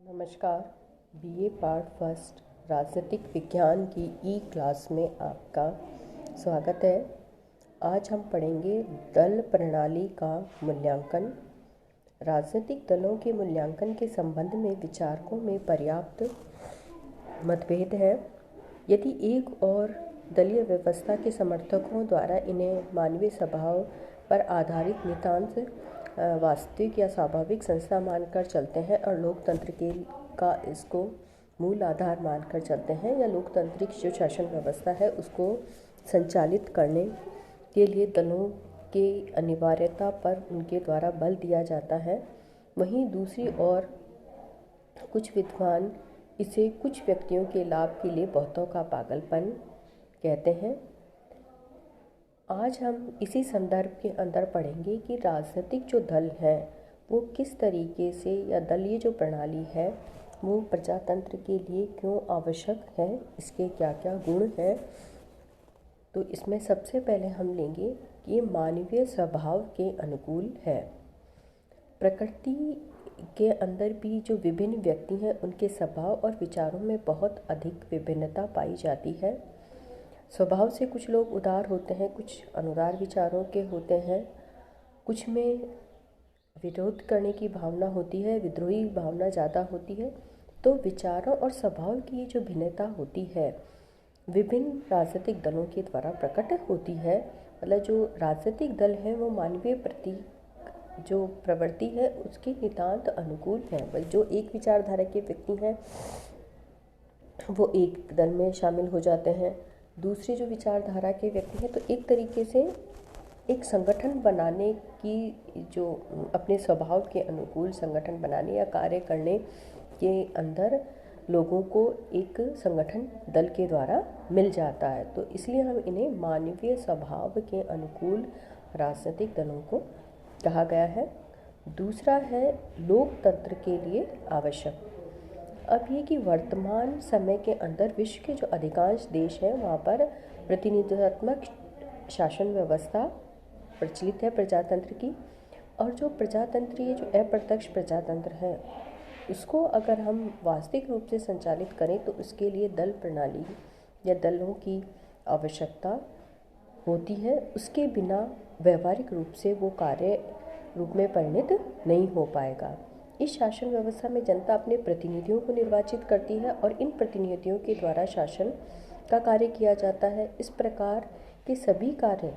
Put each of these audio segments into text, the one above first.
नमस्कार। BA part first राजनीतिक विज्ञान की ई क्लास में आपका स्वागत है। आज हम पढ़ेंगे दल प्रणाली का मूल्यांकन। राजनीतिक दलों के मूल्यांकन के संबंध में विचारकों में पर्याप्त मतभेद है। यदि एक और दलीय व्यवस्था के समर्थकों द्वारा इन्हें मानवीय स्वभाव पर आधारित नितांत वास्तविक या स्वाभाविक संस्था मानकर चलते हैं और लोकतंत्र का इसको मूल आधार मानकर चलते हैं, या लोकतांत्रिक जो शासन व्यवस्था है उसको संचालित करने के लिए दलों के अनिवार्यता पर उनके द्वारा बल दिया जाता है, वहीं दूसरी ओर कुछ विद्वान इसे कुछ व्यक्तियों के लाभ के लिए बहुतों का पागलपन कहते हैं। आज हम इसी संदर्भ के अंदर पढ़ेंगे कि राजनीतिक जो दल है वो किस तरीके से, या दलीय जो प्रणाली है वो प्रजातंत्र के लिए क्यों आवश्यक है, इसके क्या क्या गुण हैं। तो इसमें सबसे पहले हम लेंगे कि ये मानवीय स्वभाव के अनुकूल है। प्रकृति के अंदर भी जो विभिन्न व्यक्ति हैं उनके स्वभाव और विचारों में बहुत अधिक विभिन्नता पाई जाती है। स्वभाव से कुछ लोग उदार होते हैं, कुछ अनुदार विचारों के होते हैं, कुछ में विरोध करने की भावना होती है, विद्रोही भावना ज़्यादा होती है। तो विचारों और स्वभाव की जो भिन्नता होती है विभिन्न राजनीतिक दलों के द्वारा प्रकट होती है। मतलब जो राजनीतिक दल है वो मानवीय प्रति जो प्रवृत्ति है उसके नितांत अनुकूल है। जो एक विचारधारा के व्यक्ति हैं वो एक दल में शामिल हो जाते हैं, दूसरे जो विचारधारा के व्यक्ति हैं तो एक तरीके से एक संगठन बनाने की, जो अपने स्वभाव के अनुकूल संगठन बनाने या कार्य करने के अंदर लोगों को एक संगठन दल के द्वारा मिल जाता है। तो इसलिए हम इन्हें मानवीय स्वभाव के अनुकूल राजनीतिक दलों को कहा गया है। दूसरा है लोकतंत्र के लिए आवश्यक। अब ये कि वर्तमान समय के अंदर विश्व के जो अधिकांश देश हैं वहाँ पर प्रतिनिधित्वात्मक शासन व्यवस्था प्रचलित है प्रजातंत्र की, और जो प्रजातंत्रीय जो अप्रत्यक्ष प्रजातंत्र है उसको अगर हम वास्तविक रूप से संचालित करें तो उसके लिए दल प्रणाली या दलों की आवश्यकता होती है। उसके बिना व्यवहारिक रूप से वो कार्य रूप में परिणत नहीं हो पाएगा। इस शासन व्यवस्था में जनता अपने प्रतिनिधियों को निर्वाचित करती है और इन प्रतिनिधियों के द्वारा शासन का कार्य किया जाता है। इस प्रकार के सभी कार्य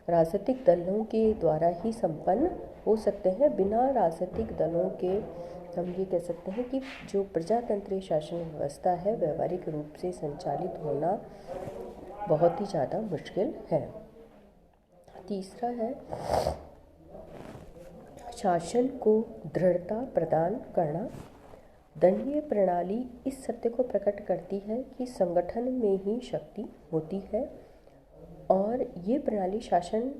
राजनीतिक दलों के द्वारा ही संपन्न हो सकते हैं। बिना राजनीतिक दलों के हम ये कह सकते हैं कि जो प्रजातंत्रीय शासन व्यवस्था है व्यवहारिक रूप से संचालित होना बहुत ही ज़्यादा मुश्किल है। तीसरा है शासन को दृढ़ता प्रदान करना। दंडीय प्रणाली इस सत्य को प्रकट करती है कि संगठन में ही शक्ति होती है और ये प्रणाली शासन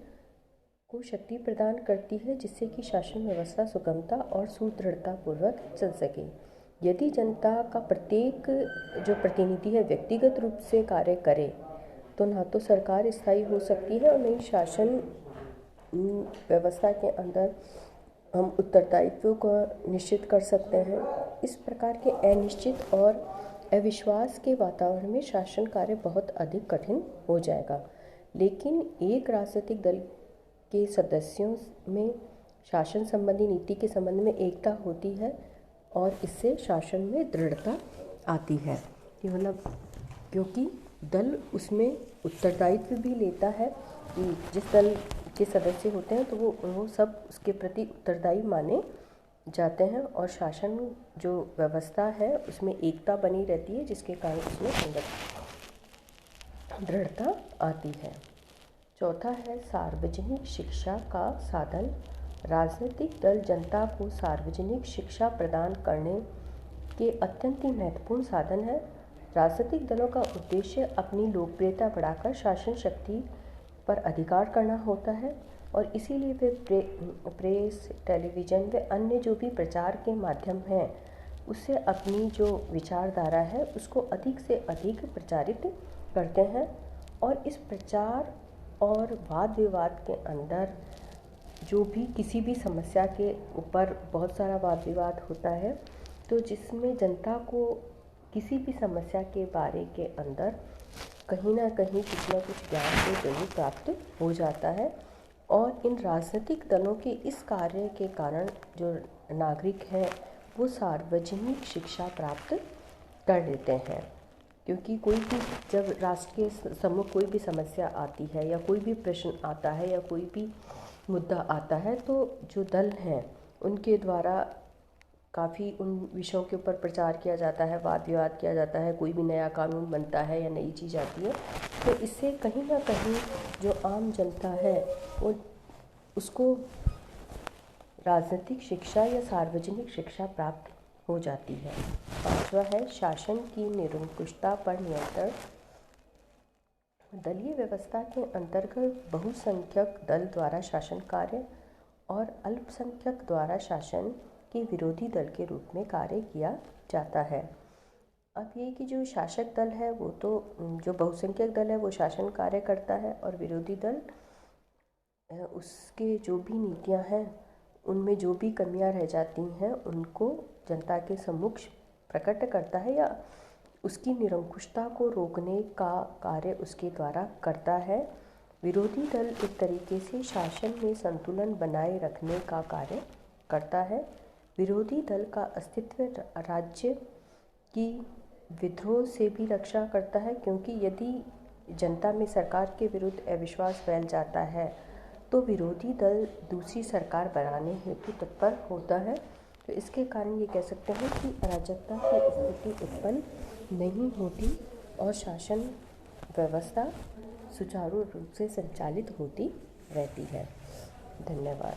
को शक्ति प्रदान करती है जिससे कि शासन व्यवस्था सुगमता और सुदृढ़ता पूर्वक चल सके। यदि जनता का प्रत्येक जो प्रतिनिधि है व्यक्तिगत रूप से कार्य करे तो ना तो सरकार स्थायी हो सकती है और नहीं शासन व्यवस्था के अंदर हम उत्तरदायित्व को निश्चित कर सकते हैं। इस प्रकार के अनिश्चित और अविश्वास के वातावरण में शासन कार्य बहुत अधिक कठिन हो जाएगा। लेकिन एक राजनीतिक दल के सदस्यों में शासन संबंधी नीति के संबंध में एकता होती है और इससे शासन में दृढ़ता आती है। कि मतलब क्योंकि दल उसमें उत्तरदायित्व भी लेता है कि जिस दल के सदस्य होते हैं तो वो सब उसके प्रति उत्तरदायी माने जाते हैं और शासन जो व्यवस्था है उसमें एकता बनी रहती है जिसके कारण उसमें दृढ़ता आती है। चौथा है सार्वजनिक शिक्षा का साधन। राजनीतिक दल जनता को सार्वजनिक शिक्षा प्रदान करने के अत्यंत ही महत्वपूर्ण साधन है। राजनीतिक दलों का उद्देश्य अपनी लोकप्रियता बढ़ाकर शासन शक्ति पर अधिकार करना होता है और इसीलिए वे प्रेस, टेलीविज़न व अन्य जो भी प्रचार के माध्यम हैं उससे अपनी जो विचारधारा है उसको अधिक से अधिक प्रचारित करते हैं। और इस प्रचार और वाद विवाद के अंदर जो भी किसी भी समस्या के ऊपर बहुत सारा वाद विवाद होता है तो जिसमें जनता को किसी भी समस्या के बारे के अंदर कहीं ना कहीं कुछ ना कुछ ज्ञान तो जरूर प्राप्त हो जाता है। और इन राजनीतिक दलों के इस कार्य के कारण जो नागरिक हैं वो सार्वजनिक शिक्षा प्राप्त कर लेते हैं, क्योंकि कोई भी जब राष्ट्र के सम्मुख कोई भी समस्या आती है या कोई भी प्रश्न आता है या कोई भी मुद्दा आता है, तो जो दल हैं उनके द्वारा काफ़ी उन विषयों के ऊपर प्रचार किया जाता है, वाद विवाद किया जाता है, कोई भी नया कानून बनता है या नई चीज़ आती है, तो इससे कहीं ना कहीं जो आम जनता है वो उसको राजनीतिक शिक्षा या सार्वजनिक शिक्षा प्राप्त हो जाती है। पांचवा है शासन की निरंकुशता पर नियंत्रण। दलीय व्यवस्था के अंतर्गत बहुसंख्यक दल द्वारा शासन कार्य और अल्पसंख्यक द्वारा शासन के विरोधी दल के रूप में कार्य किया जाता है। अब ये कि जो शासक दल है वो तो जो बहुसंख्यक दल है वो शासन कार्य करता है, और विरोधी दल उसके जो भी नीतियां हैं उनमें जो भी कमियां रह जाती हैं उनको जनता के सम्मुख प्रकट करता है या उसकी निरंकुशता को रोकने का कार्य उसके द्वारा करता है। विरोधी दल एक तरीके से शासन में संतुलन बनाए रखने का कार्य करता है। विरोधी दल का अस्तित्व राज्य की विद्रोह से भी रक्षा करता है, क्योंकि यदि जनता में सरकार के विरुद्ध अविश्वास फैल जाता है तो विरोधी दल दूसरी सरकार बनाने हेतु तत्पर होता है। तो इसके कारण ये कह सकते हैं कि अराजकता की स्थिति उत्पन्न नहीं होती और शासन व्यवस्था सुचारू रूप से संचालित होती रहती है। धन्यवाद।